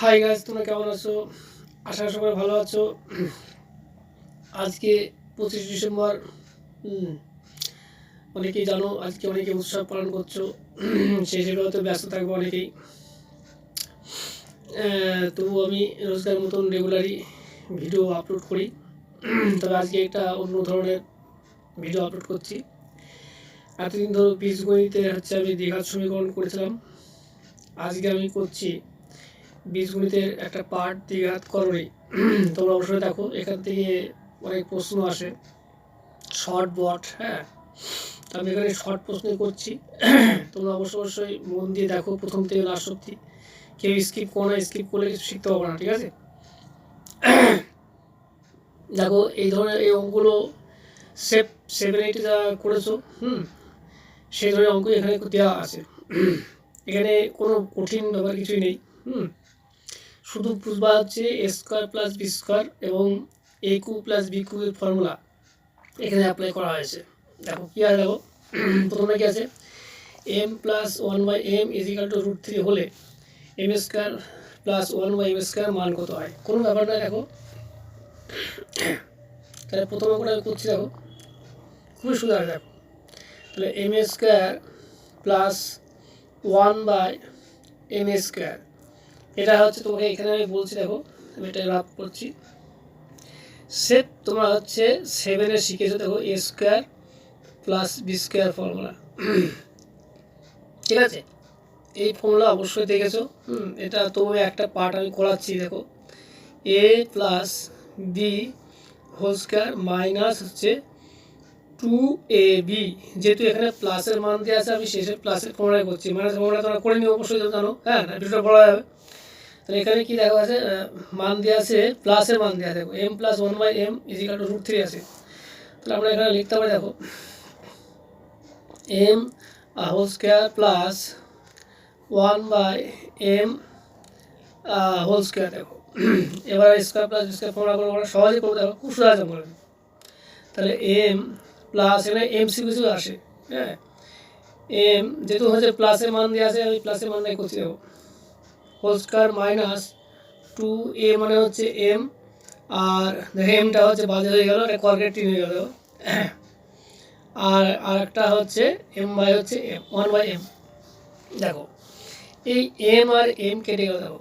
Hi guys, তোমরা কেমন আছো? আশা করি সবাই ভালো আছো। আজকে 25 ডিসেম্বর। অনেকেই জানো আজকে অনেকে উৎসব পালন করছো। সেই হিসেবে হয়তো ব্যস্ত থাকবো অনেকেই। তবু আমি রোজকার মতন রেগুলারই ভিডিও আপলোড করি। তবে আজকে একটা অন্য ধরনের ভিডিও আপলোড করছি। এতদিন ধরো বীজগণিতে আমি দ্বিঘাত সমীকরণ করেছিলাম। আজকে আমি করছি বীজগণিতের একটা পার্ট দ্বিঘাত করণী। তোমরা অবশ্যই দেখো, এখান থেকে অনেক প্রশ্ন আসে, শর্ট বট। হ্যাঁ, আমি এখানে শর্ট প্রশ্ন করছি। তোমরা অবশ্যই মন দিয়ে দেখো প্রথম থেকে লাস্ট অব্দি। কেউ স্কিপ করো না, স্কিপ করলে কিছু শিখতে পারবো না, ঠিক আছে? দেখো, এই ধরনের এই অঙ্কগুলো 7-8 যা করেছো, সেই ধরনের অঙ্ক এখানে দেওয়া আছে। এখানে কোনো কঠিন ব্যাপার কিছুই নেই। শুধু বুঝবা হচ্ছে এ স্কোয়ার প্লাস বি স্কোয়ার এবং এ কিউ প্লাস বি কিউবের ফর্মুলা এখানে অ্যাপ্লাই করা হয়েছে। দেখো কী আছে, দেখো প্রথমে কী আছে, M plus 1/m is equal two √3 হলে M square plus 1/m square মান কত হয়? কোনো ব্যাপার নয়। দেখো, তাহলে প্রথমে করে আমি করছি। দেখো, খুবই সুন্দর। দেখো, তাহলে M square plus 1/m square, এটা হচ্ছে তোমাকে এখানে আমি বলছি। দেখো, আমি এটা রাফ করছি। সেট তোমরা হচ্ছে 7-এ শিখেছো। দেখো, A square plus B square formula, ঠিক আছে? এই ফর্মুলা অবশ্যই দেখেছো। এটা তোমার একটা পার্ট আমি করাচ্ছি। দেখো, A plus B whole square minus হচ্ছে 2ab, যেহেতু এখানে প্লাসের মান দিয়ে আছে আমি শেষে প্লাসের ফর্মুলা করছি। মাইনাস ফর্মুলা তোমরা করে নিও, অবশ্যই জানো। হ্যাঁ, ভিডিওটা বলা যাবে। তাহলে এখানে কি দেখা আছে, মান দেওয়া আছে, প্লাসের মান দেওয়া। দেখো, m plus 1/m is equal two √3 আছে। তাহলে আমরা এখানে লিখতে পারি, দেখো, m whole square plus 1/m whole square. দেখো, এবার স্কোয়ার প্লাস স্কোয়ার ফর্মুলা করবো, আমরা সহজে করবো। দেখো, খুব সহজে বলেন। তাহলে m প্লাস এখানে এমসি কিছু আসে। হ্যাঁ, m যেহেতু হচ্ছে প্লাসের মান দিয়ে আছে, আমি প্লাসের মানটাই করছি। দেখো, হোল স্কোয়ার মাইনাস 2a মানে হচ্ছে m, আর এমটা হচ্ছে বাজে হয়ে গেল, এটা কর্কেটিভ হয়ে গেল। আর একটা হচ্ছে m বাই হচ্ছে m 1/m। দেখো, এই m আর m কেটে গেল। দেখো,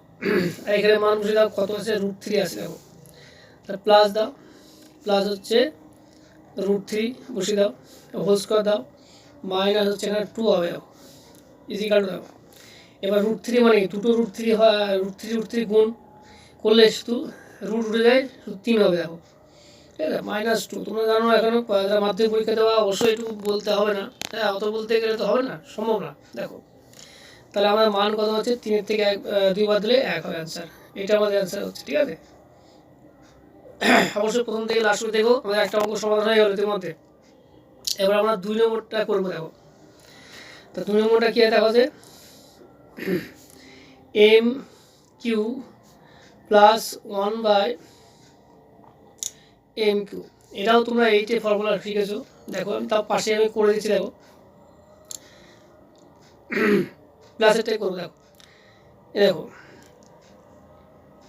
এখানে মান বসে দাও, কত আছে, √3 আছে। দেখো, তাহলে প্লাস দাও, প্লাস হচ্ছে √3 বসে দাও, হোল স্কোয়ার দাও, মাইনাস হচ্ছে এখানে 2 হবে। দেখো, ইজিক্যাল টু, দেখো এবার √3 মানে দুটো √3 হয়, √3 গুণ করলে শুধু রুট উঠে যায়, শুধু 3 হবে। দেখো, ঠিক আছে, -2। তোমরা জানো এখনো মাধ্যমিক পরীক্ষা দেওয়া, অবশ্যই একটু বলতে হবে না। হ্যাঁ, অত বলতে গেলে তো হবে না, সম্ভব না। দেখো, তাহলে আমার মান কত হচ্ছে, 3 থেকে 2 বাদ দিলে 1 হবে অ্যান্সার। এটা আমাদের অ্যান্সার হচ্ছে, ঠিক আছে? অবশ্যই প্রথম থেকে লাস্ট করে দেখো, আমাদের একটা অঙ্ক সমাধান হয়ে গেল ইতিমধ্যে। এবার আমরা 2 নম্বরটা করবো। দেখো, তো 2 নম্বরটা কী হয়, দেখো যে M Q plus 1/m Q, এটাও তোমরা 8-এ ফর্মুলা শিখেছো। দেখো, আমি তার পাশে আমি করে দিচ্ছি। দেখো, প্লাসেরটাই করবো। দেখো, দেখো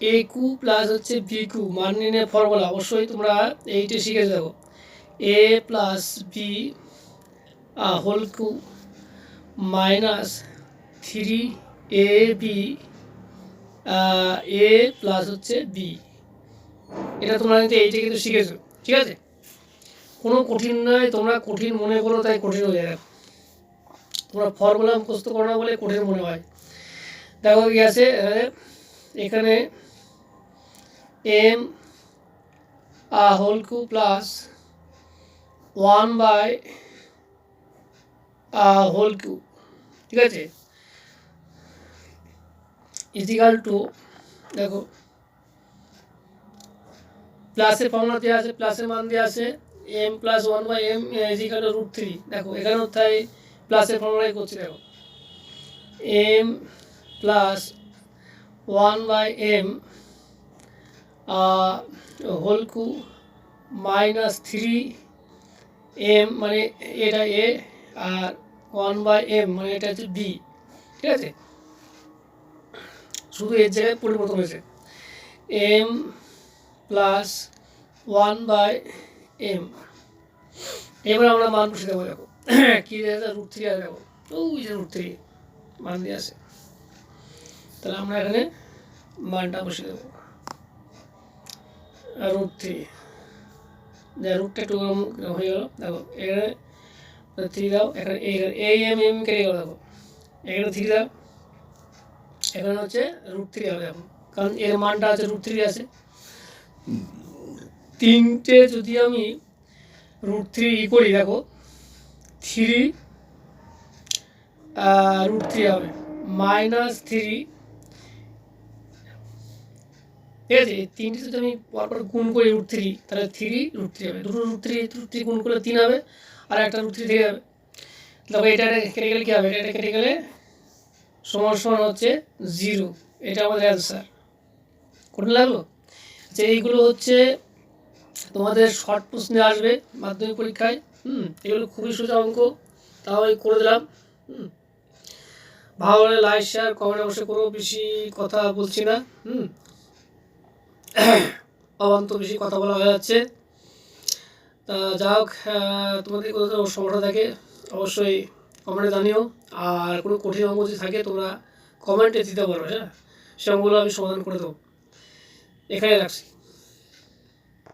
এ কিউ প্লাস হচ্ছে বি কিউ মান নির্ণয়ের ফর্মুলা অবশ্যই তোমরা 8-এ শিখেছো। দেখো, A plus B whole cube minus 3ab A plus হচ্ছে বি, এটা তোমরা কিন্তু 8-এ কিন্তু শিখেছো, ঠিক আছে? কোনো কঠিন নয়, তোমরা কঠিন মনে করো তাই কঠিন হয়ে যায়। তোমরা ফর্মুলা মুখস্থ করো না বলে কঠিন মনে হয়। দেখো কি আছে এখানে, m whole cube plus 1/, whole cube, ঠিক আছে, ইজিক্যাল টু, দেখো প্লাসের ফর্মুলা দেওয়া আছে, প্লাসের মান দেওয়া আছে m plus 1/m is equal two √3। দেখো, এখানেও তাই প্লাসের ফর্মুলাই করছি। দেখো, m plus 1/m whole cube minus 3m মানে এটা a, আর 1/m মানে এটা হচ্ছে b, ঠিক আছে? শুধু এর জায়গায় পরিবর্তন হয়েছে, এম প্লাস 1/m। এবার আমরা মান বসে দেবো, দেখো কী √3 আছে, দেখো ওই যে √3 মান দিয়ে আছে, তাহলে আমরা এখানে মানটা বসে দেবো √3, রুটটা একটু হয়ে গেল, দেখো এখানে 3 দাও, এখানে এম কেটে গেল, দেখো এখানে 3 দাও, এখানে হচ্ছে √3 হবে এখন, কারণ এর মানটা আছে √3 আছে। তিনটে যদি আমি √3 করি, দেখো 3 √3 হবে -3, ঠিক আছে। এই তিনটে যদি আমি পরপর গুণ করি √3, তাহলে 3 √3 হবে, দুটো √3 গুণ করলে 3 হবে, আর একটা √3 থেকে যাবে, দেখো এটা কেটে গেলে কী হবে, এটা কেটে গেলে সমান সমান হচ্ছে 0, এটা আমাদের অ্যান্সার। কোনটা লাগলো? আচ্ছা, এইগুলো হচ্ছে তোমাদের শর্ট প্রশ্নে আসবে মাধ্যমিক পরীক্ষায়, এগুলো খুবই সোজা অঙ্ক, তাও আমি করে দিলাম। ভালো হলে লাইক শেয়ার কমেন্ট অবশ্যই করো, বেশি কথা বলছি না, অবান্ত বেশি কথা বলা হয়ে যাচ্ছে। তা যা হোক, তোমাদের কোথাও সমস্যা থাকে অবশ্যই কমেন্টে জানিও, আর কোনো কঠিন অঙ্ক যদি থাকে তোমরা কমেন্টে দিতে পারো, হ্যাঁ, সেগুলো আমি সমাধান করে দেবো। এখানে রাখছি।